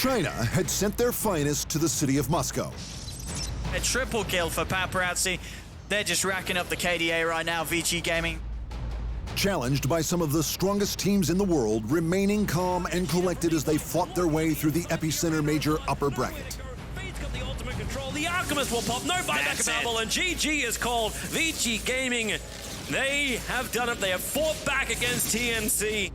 China had sent their finest to the city of Moscow. A triple kill for Paparazzi. They're just racking up the KDA right now, Vici Gaming. Challenged by some of the strongest teams in the world, remaining calm and collected as they fought their way through the EPICENTER major upper bracket. Got the ultimate control. The Alchemist will pop. No buyback available, and GG is called. Vici Gaming, they have done it. They have fought back against TNC.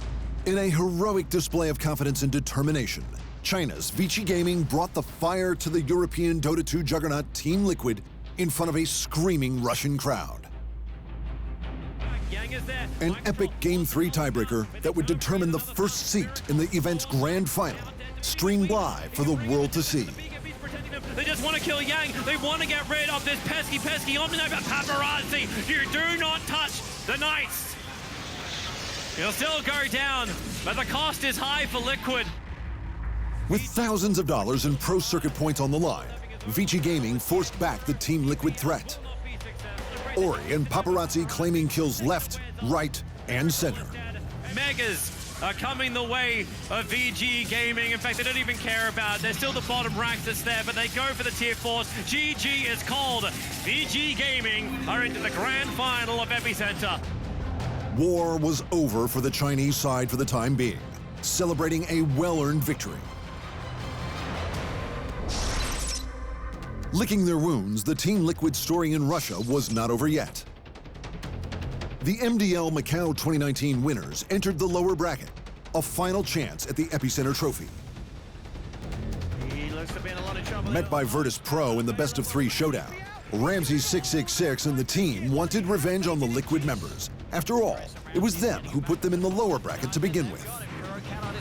In a heroic display of confidence and determination, China's Vici Gaming brought the fire to the European Dota 2 juggernaut Team Liquid in front of a screaming Russian crowd. An epic Game 3 tiebreaker that would determine the first seat in the event's grand final, streamed live for the world to see. They just want to kill Yang. They want to get rid of this pesky Omninova Paparazzi. You do not touch the Knights. He'll still go down, but the cost is high for Liquid. With thousands of dollars in pro circuit points on the line, Vici Gaming forced back the Team Liquid threat. Ori and Paparazzi claiming kills left, right, and center. Megas are coming the way of Vici Gaming. In fact, they don't even care about it. They're still the bottom rank that's there, but they go for the tier 4s. GG is called. Vici Gaming are into the grand final of EPICENTER. War was over for the Chinese side for the time being, celebrating a well-earned victory. Licking their wounds, the Team Liquid story in Russia was not over yet. The MDL Macau 2019 winners entered the lower bracket, a final chance at the EPICENTER trophy. He looks to be in a lot of trouble. Met by Virtus Pro in the best-of-3 showdown, Ramsey666 and the team wanted revenge on the Liquid members. After all, it was them who put them in the lower bracket to begin with.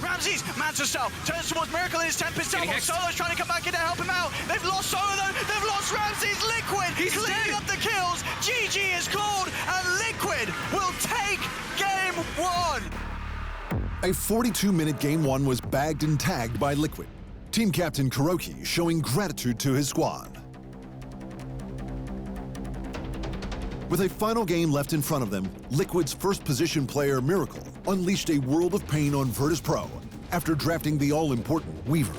Ramsey's Manta style turns towards Miracle in his Tempest double. Solo's trying to come back in to help him out. They've lost Solo though. They've lost Ramsey's. Liquid cleaning up the kills. GG is called, and Liquid will take game 1. A 42-minute game 1 was bagged and tagged by Liquid. Team captain Kuroki showing gratitude to his squad. With a final game left in front of them, Liquid's first position player Miracle unleashed a world of pain on Virtus Pro after drafting the all-important Weaver.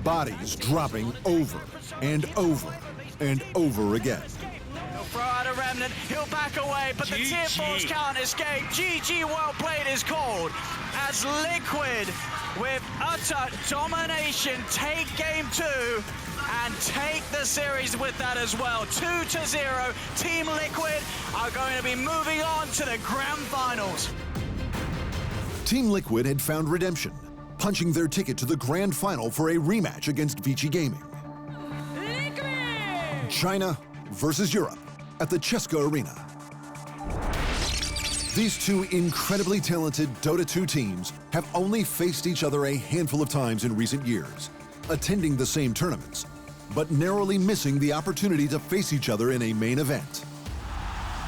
Bodies dropping over and over and over again. He'll throw out a Remnant, he'll back away, but the tier 4s can't escape. GG well played is called as Liquid, with utter domination, take game 2 and take the series with that as well. 2-0, Team Liquid are going to be moving on to the grand finals. Team Liquid had found redemption, punching their ticket to the grand final for a rematch against Vici Gaming. Liquid! China versus Europe at the Cheska Arena. These two incredibly talented Dota 2 teams have only faced each other a handful of times in recent years, attending the same tournaments, but narrowly missing the opportunity to face each other in a main event.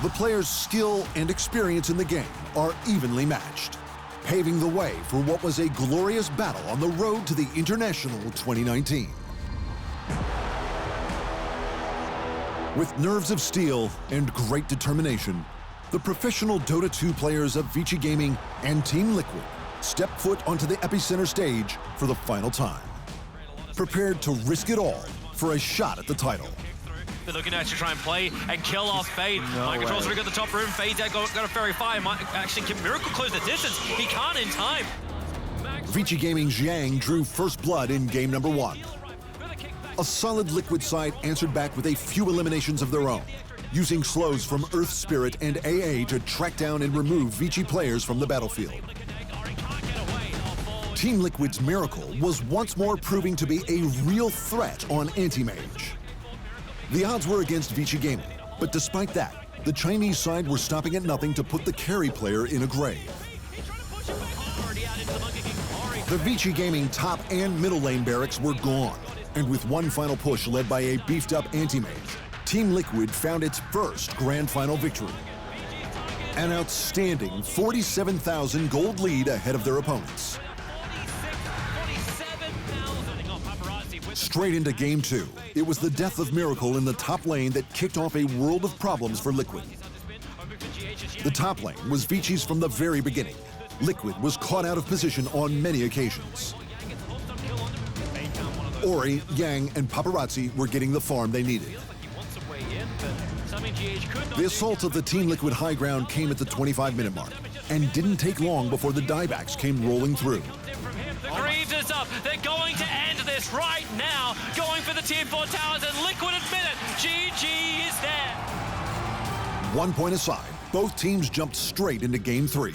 The players' skill and experience in the game are evenly matched, paving the way for what was a glorious battle on the road to the International 2019. With nerves of steel and great determination, the professional Dota 2 players of Vici Gaming and Team Liquid step foot onto the EPICENTER stage for the final time, prepared to risk it all for a shot at the title. They're looking to actually try and play and kill off Fade. Mind Control's already got the top room. Fade's got a Fairy Fire. Actually, can Miracle close the distance? He can't in time. Vici Gaming's Yang drew first blood in game number 1. A solid Liquid side answered back with a few eliminations of their own, using slows from Earth Spirit and AA to track down and remove Vici players from the battlefield. Team Liquid's Miracle was once more proving to be a real threat on Anti-Mage. The odds were against Vici Gaming, but despite that, the Chinese side were stopping at nothing to put the carry player in a grave. The Vici Gaming top and middle lane barracks were gone, and with one final push led by a beefed-up Anti-Mage, Team Liquid found its first grand final victory. An outstanding 47,000 gold lead ahead of their opponents. Straight into game 2, it was the death of Miracle in the top lane that kicked off a world of problems for Liquid. The top lane was Vici's from the very beginning. Liquid was caught out of position on many occasions. Ori, Yang, and Paparazzi were getting the farm they needed. The assault of the Team Liquid high ground came at the 25-minute mark, and didn't take long before the diebacks came rolling through. The Greaves is up. They're going to end this right now. Going for the tier 4 towers, and Liquid admit it. GG is there. 1 point aside, both teams jumped straight into Game 3.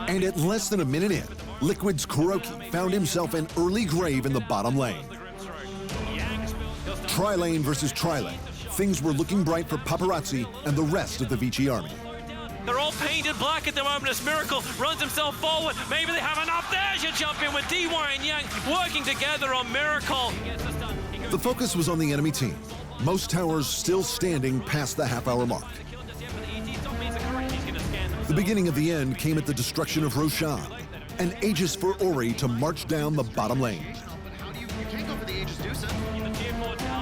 And at less than a minute in, Liquid's Kuroki found himself an early grave in the bottom lane. Tri-lane versus tri-lane. Things were looking bright for Paparazzi and the rest of the Vici army. They're all painted black at the moment as Miracle runs himself forward. Maybe they have enough. There's your jump in with DY and Yang working together on Miracle. The focus was on the enemy team. Most towers still standing past the half-hour mark. The beginning of the end came at the destruction of Roshan, an Aegis for Ori to march down the bottom lane.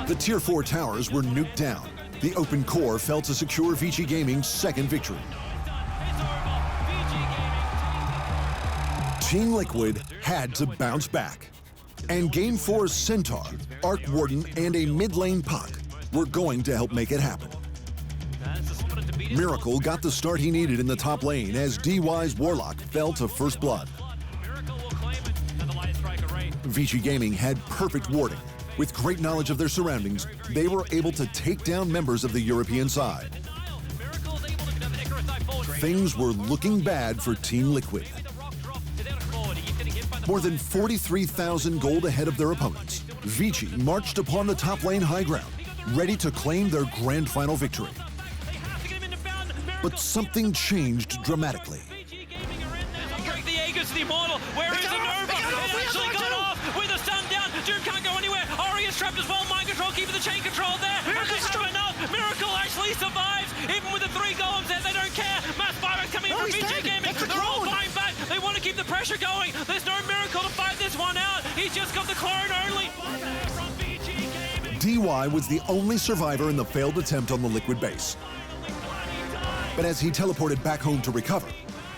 The Tier 4 towers were nuked down. The open core fell to secure Vici Gaming's second victory. Team Liquid had to bounce back. And Game 4's Centaur, Arc Warden, and a mid-lane Puck were going to help make it happen. Miracle got the start he needed in the top lane as DY's Warlock fell to first blood. Vici Gaming had perfect warding. With great knowledge of their surroundings, they were able to take down members of the European side. Things were looking bad for Team Liquid. More than 43,000 gold ahead of their opponents, Vici marched upon the top lane high ground, ready to claim their grand final victory. But something changed dramatically. Break the Aegis, the Immortal. Where is the Nova? It actually got off with a stun down. Doom can't go anywhere. Ori is trapped as well. Mind control, keeping the chain control there. And they have enough. Miracle actually survives. Even with the 3 golems there, they don't care. Mass Byron coming in from Vici Gaming. They're all buying back. They want to keep the pressure going. There's no Miracle to fight this one out. He's just got the clone only. DY was the only survivor in the failed attempt on the Liquid base. But as he teleported back home to recover,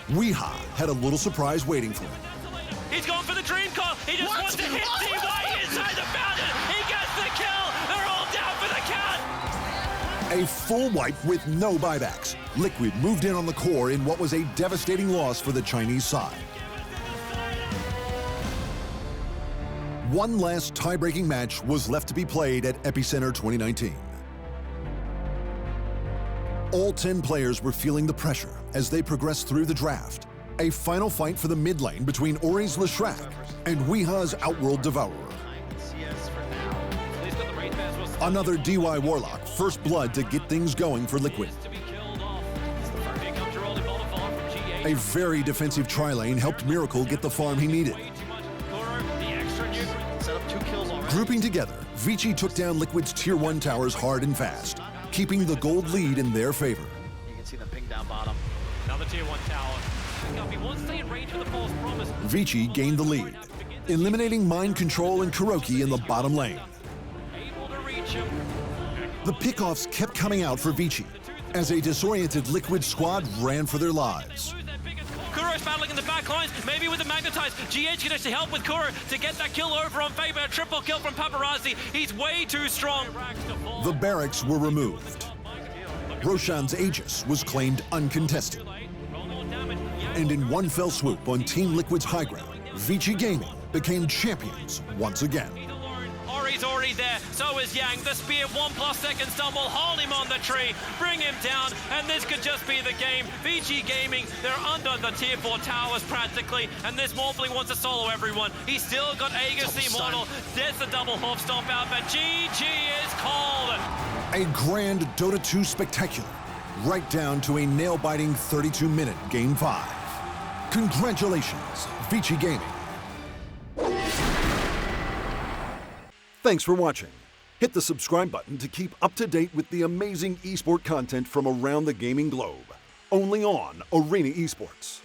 Weeha had a little surprise waiting for him. He's going for the dream call. He just wants to hit DY inside the fountain. He gets the kill. They're all down for the count. A full wipe with no buybacks. Liquid moved in on the core in what was a devastating loss for the Chinese side. One last tie-breaking match was left to be played at EPICENTER 2019. All 10 players were feeling the pressure as they progressed through the draft. A final fight for the mid lane between Ori's Leshrac and Weeha's Outworld Devourer. Another DY Warlock, first blood to get things going for Liquid. A very defensive tri-lane helped Miracle get the farm he needed. Grouping together, Vici took down Liquid's Tier 1 towers hard and fast, keeping the gold lead in their favor. You can see them ping down bottom. Another Tier 1 tower. Once they in range for the false promise. Vici gained the lead, eliminating Mind Control and Kuroki in the bottom lane. Able to reach him. The pickoffs kept coming out for Vici as a disoriented Liquid squad ran for their lives. Kuro's battling in the back lines, maybe with the Magnetize. GH can actually help with Kuro to get that kill over on Faber. A triple kill from Paparazzi. He's way too strong. The barracks were removed. Roshan's Aegis was claimed uncontested. And in one fell swoop on Team Liquid's high ground, Vici Gaming became champions once again. Ori's already there, so is Yang. The spear, 1+ second stumble, hold him on the tree, bring him down, and this could just be the game. Vici Gaming, they're under the Tier 4 towers practically, and this Morphling wants to solo everyone. He's still got Aegis the Immortal, there's the double hoof stomp out, but GG is called. A grand Dota 2 spectacular, right down to a nail-biting 32-minute Game 5. Congratulations, Vici Gaming. Thanks for watching. Hit the subscribe button to keep up to date with the amazing eSport content from around the gaming globe. Only on Arena Esports.